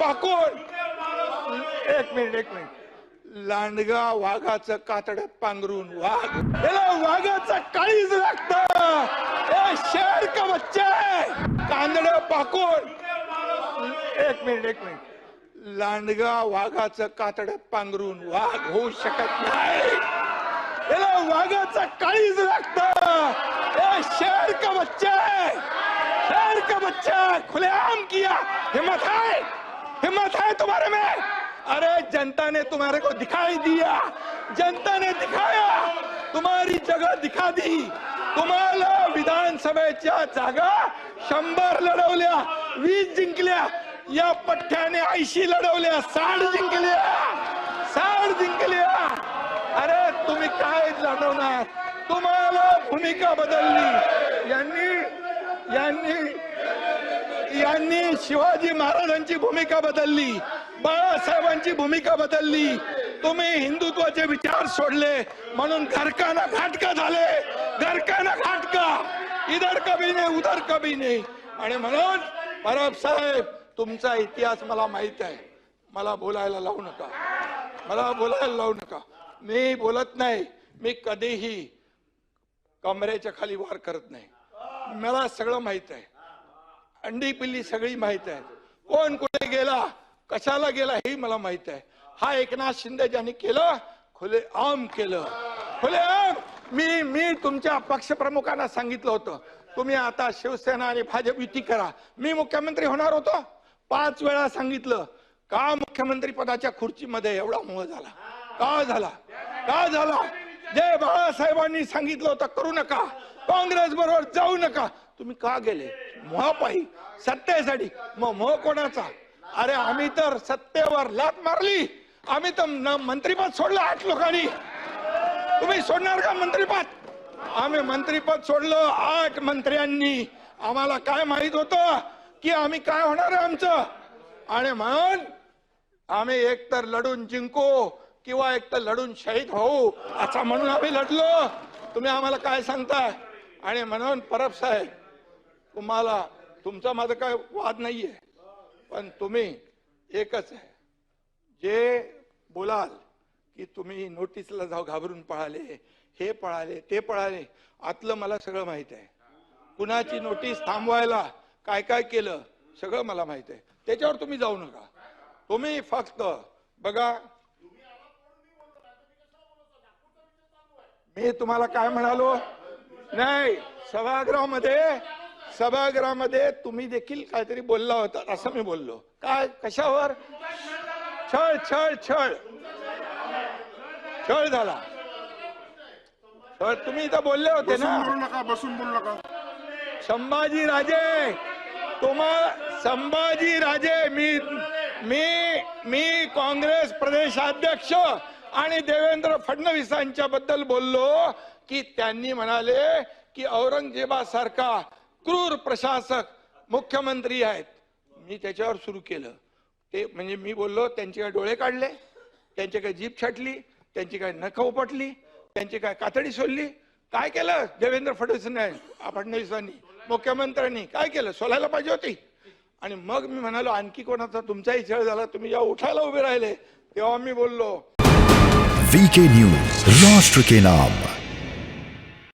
पाकून एक मिनिट लांडगा वाघाचं कातड्यात पांघरून वाघ याला वाघाचं काळीज लागतं. शेर का बच्चा आहे. कांदडं पाकून एक मिनिट लांडगा वाघाचं कातड्यात पांघरून वाघ होऊ शकत नाही. याला वाघाचं काळीज लागतं. शेर का बच्चा है. शेर का बच्चा खुलेआम किया. हिम्मत है तुम्हारे में. अरे जनता ने तुम्हारे को दिखाई दिया. जनता ने दिखाया. तुम्हारी जगह दिखा दी. तुम्हाला विधानसभेच्या जागा 100 लढवल्या, 20 जिंकल्या. या पठ्ठ्याने 80 लढवल्या, 60 जिंकल्या. अरे तुम्ही काय लढवणार. तुम्हाला भूमिका बदलली. यांनी शिवाजी महाराजांची भूमिका बदलली, बाळासाहेबांची भूमिका बदलली. तुम्ही हिंदुत्वाचे विचार सोडले म्हणून घरकाना घाटका झाले. घरकाना घाटका, इधर कभी नाही उधर कभी नाही. आणि म्हणून परब साहेब तुमचा इतिहास मला माहित आहे. मला बोलायला लावू नका. मी बोलत नाही. मी कधीही कमरेच्या खाली वार करत नाही. मला सगळं माहित आहे. अंडी पिल्ली सगळी माहित आहे. कोण कुठे गेला, कशाला गेला हे मला माहित आहे. हा एकनाथ शिंदे ज्यांनी केलं, खुलेआम केलं. खुलेआम. मी तुमच्या पक्षप्रमुखांना सांगितलं होतं तुम्ही आता शिवसेना आणि भाजप युती करा. मी मुख्यमंत्री होणार होतो. 5 वेळा सांगितलं. का मुख्यमंत्री पदाच्या खुर्चीमध्ये एवढा मोह झाला. का झाला. जे बाळासाहेबांनी सांगितलं होतं करू नका, काँग्रेस बरोबर जाऊ नका, तुम्ही का गेले. मोहापायी, सत्तेसाठी. मग मोह कोणाचा. अरे आम्ही तर सत्तेवर लात मारली. आम्ही तर मंत्रीपद सोडलं 8 लोकांनी. तुम्ही सोडणार का मंत्रीपद. आम्ही मंत्रीपद सोडलं 8 मंत्र्यांनी. आम्हाला काय माहित होतं की आम्ही काय होणार आहे आमचं. आणि म्हणून आम्ही एकतर लढून जिंकू किंवा एकतर लढून शहीद होऊ असं म्हणून आम्ही लढलो. तुम्ही आम्हाला काय सांगताय. आणि म्हणून परब साहेब तुम्हाला तुमचा माझा काय वाद नाहीये. पण तुम्ही एकच आहे. जे बोलाल की तुम्ही नोटीसला जाऊ घाबरून पळाले, हे पळाले, ते पळाले, आतलं मला सगळं माहित आहे. कुणाची नोटीस थांबवायला काय काय केलं सगळं मला माहित आहे. त्याच्यावर तुम्ही जाऊ नका. तुम्ही फक्त बघा. मी तुम्हाला काय म्हणालो नाही. सभागृहामध्ये तुम्ही देखील काहीतरी बोलला होता असं मी बोललो. काय कशावर. छळ झाला. तुम्ही इथं बोलले होते ना. बसून बोलू नका. संभाजीराजे मी काँग्रेस प्रदेशाध्यक्ष आणि देवेंद्र फडणवीसांच्या बद्दल बोललो की त्यांनी म्हणाले की औरंगजेबासारखा क्रूर प्रशासक मुख्यमंत्री आहेत. मी त्याच्यावर सुरू केलं ते म्हणजे मी बोललो त्यांचे काय डोळे काढले, त्यांची काय जीभ छाटली, त्यांची काय नख उपटली, त्यांची काय कातडी सोडली. काय केलं देवेंद्र फडणवीसांनी मुख्यमंत्र्यांनी काय केलं. सोलायला पाहिजे होती. आणि मग मी म्हणालो आणखी कोणाचा तुमचाही छळ झाला. तुम्ही जेव्हा उठायला उभे राहिले तेव्हा मी बोललो. VK न्यूज, राष्ट्र के नाम.